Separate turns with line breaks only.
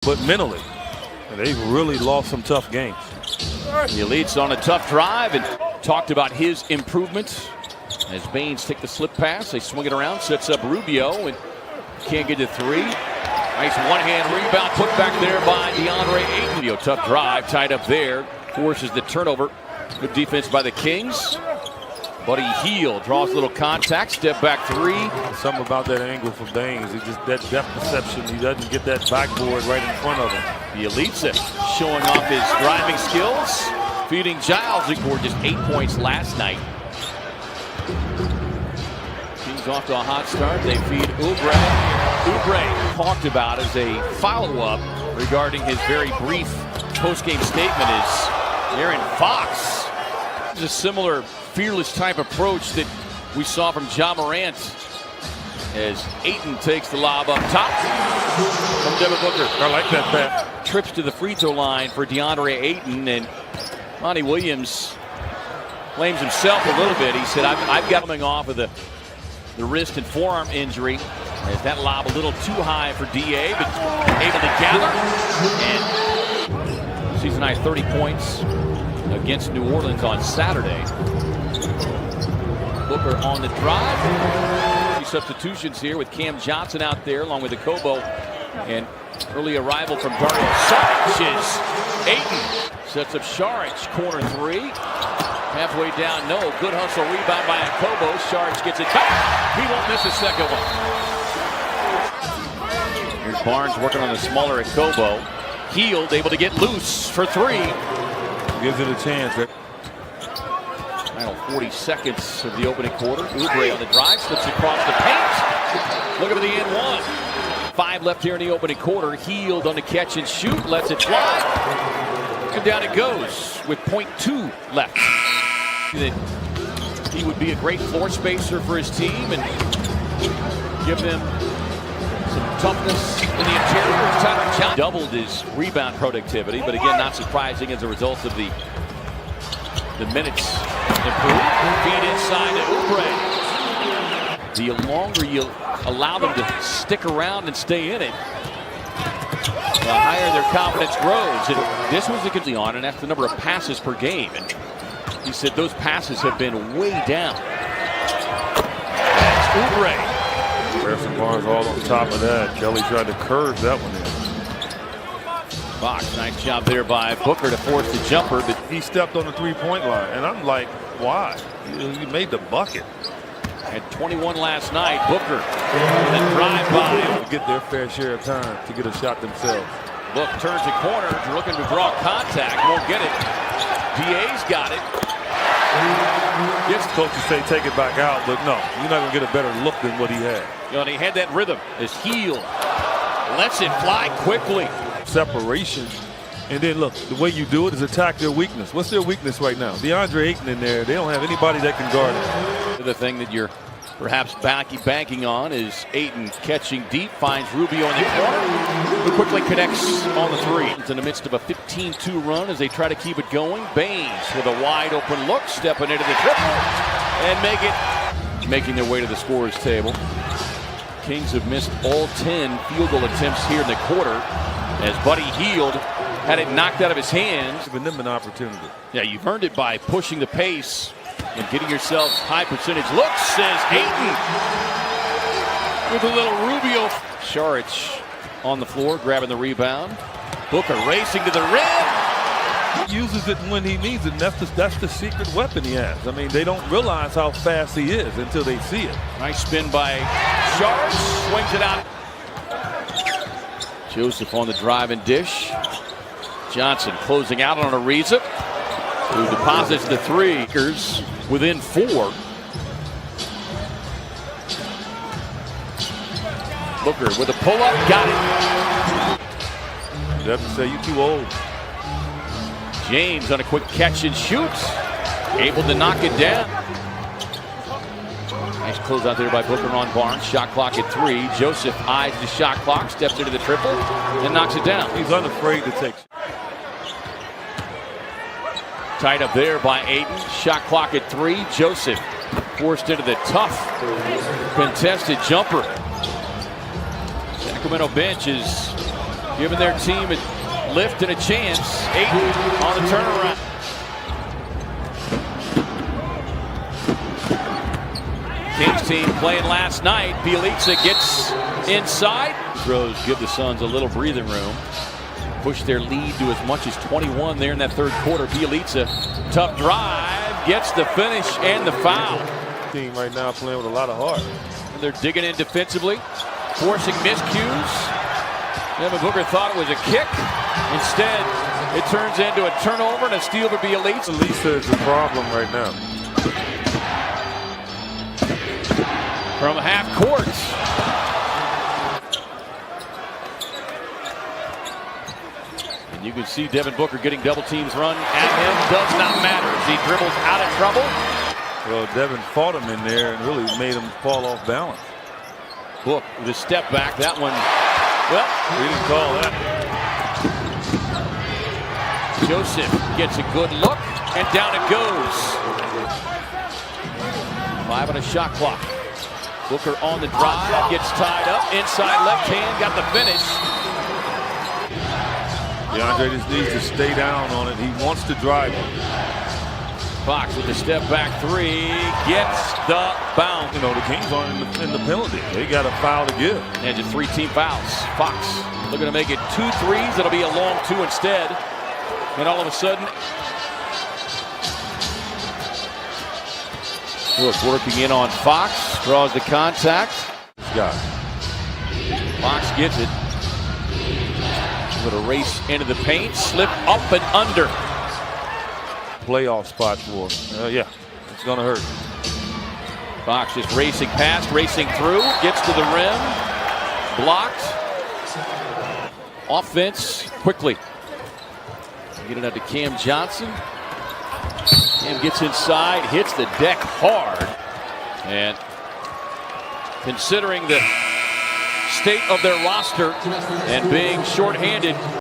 but mentally, they've really lost some tough games.
The Elite's on a tough drive and talked about his improvements. As Baines take the slip pass, they swing it around, sets up Rubio, and can't get to three. Nice one-hand rebound put back there by DeAndre Ayton. Tough drive, tied up there, forces the turnover. Good defense by the Kings. Buddy Hield draws a little contact, step back three.
Something about that angle from Baines. He just that depth perception. He doesn't get that backboard right in front of him.
The Elite's showing off his driving skills, feeding Giles, who scored just 8 points last night. Kings off to a hot start. They feed Oubre. Oubre talked about as a follow-up regarding his very brief post-game statement is Aaron Fox. It's a similar fearless type approach that we saw from Ja Morant as Ayton takes the lob up top from Devin Booker.
I like that pass.
Trips to the free throw line for DeAndre Ayton, and Monty Williams blames himself a little bit. He said, I've got coming off of the wrist and forearm injury. As that lob a little too high for DA, but able to gather. And season high 30 points against New Orleans on Saturday. Booker on the drive. Substitutions here with Cam Johnson out there along with the Kobo. And early arrival from Dario Saric is Ayton. Sets up Saric, corner three. Halfway down, no. Good hustle rebound by Kobo. Saric gets it back. He won't miss a second one. Here's Barnes working on the smaller Kobo. Hield able to get loose for three.
Gives it a chance.
Final 40 seconds of the opening quarter. Oubre on the drive, slips across the paint. Looking for the end one. 5 left here in the opening quarter. Hield on the catch and shoot, lets it fly. And down it goes with .2 left. That he would be a great floor spacer for his team and give them some toughness in the interior. Doubled his rebound productivity, but again, not surprising as a result of the minutes improved. Feed inside to Oubre. The longer you allow them to stick around and stay in it, the higher their confidence grows. And this was a good on, and that's the number of passes per game. And he said those passes have been way down. That's Oubre.
Harrison Barnes all on top of that. Kelly tried to curve that one in.
Fox, nice job there by Booker to force the jumper, but
he stepped on the three-point line, and I'm like, why? He made the bucket.
Had 21 last night. Booker and then drive by.
Get their fair share of time to get a shot themselves.
Look, turns the corner, looking to draw contact, won't get it. DA's got it.
Yes, coaches say take it back out, but no, you're not going to get a better look than what he had.
You know, and he had that rhythm. His heel lets it fly quickly.
Separation, and then look, the way you do it is attack their weakness. What's their weakness right now? DeAndre Ayton in there. They don't have anybody that can guard him.
The thing that you're perhaps banking on is Ayton catching deep, finds Rubio in the corner, who quickly connects on the three. It's in the midst of a 15-2 run as they try to keep it going. Baines with a wide open look, stepping into the triple, and making their way to the scorer's table. Kings have missed all 10 field goal attempts here in the quarter, as Buddy Hield had it knocked out of his hands.
Giving them an opportunity.
Yeah, you've earned it by pushing the pace and getting yourself high percentage looks, says Ayton. With a little Rubio. Saric on the floor, grabbing the rebound. Booker racing to the rim.
He uses it when he needs it, and that's the secret weapon he has. I mean, they don't realize how fast he is until they see it.
Nice spin by Saric, swings it out. Joseph on the drive and dish. Johnson closing out on Ariza, who deposits the three. Within 4. Booker with a pull-up, got it.
You have to say you're too old.
James on a quick catch and shoots, able to knock it down. Nice close out there by Booker on Barnes. Shot clock at 3. Joseph eyes the shot clock, steps into the triple, and knocks it down.
He's unafraid to take.
Tied up there by Ayton. Shot clock at 3. Joseph forced into the tough contested jumper. Sacramento bench is giving their team a lift and a chance. Ayton on the turnaround. Kings team playing last night. Bielitsa gets inside. Throws give the Suns a little breathing room. Push their lead to as much as 21 there in that third quarter. Bielitsa, tough drive, gets the finish and the foul.
Team right now playing with a lot of heart.
And they're digging in defensively, forcing miscues. Devin Booker thought it was a kick. Instead, it turns into a turnover and a steal for Bielitsa.
Bielitsa is the problem right now.
From half court. And you can see Devin Booker getting double teams run at him. Does not matter as he dribbles out of trouble.
Well, Devin fought him in there and really made him fall off balance.
Book with a step back. That one, well,
We didn't call that.
Joseph gets a good look, and down it goes. 5 on a shot clock. Booker on the drive, gets tied up, inside left hand, got the finish.
DeAndre just needs to stay down on it. He wants to drive it.
Fox with the step back three, gets the bounce.
You know, the Kings aren't in the penalty. They got a foul to give.
And just 3 team fouls. Fox looking to make it 2 threes. It'll be a long 2 instead. And all of a sudden, Brooks working in on Fox, draws the contact.
Got
Fox gets it. With a race into the paint, slip up and under.
playoff spot for him. Yeah, it's going to hurt.
Fox just racing past, racing through, gets to the rim, blocked. Offense quickly. Get it out to Cam Johnson. Cam gets inside, hits the deck hard. And considering the state of their roster and being shorthanded,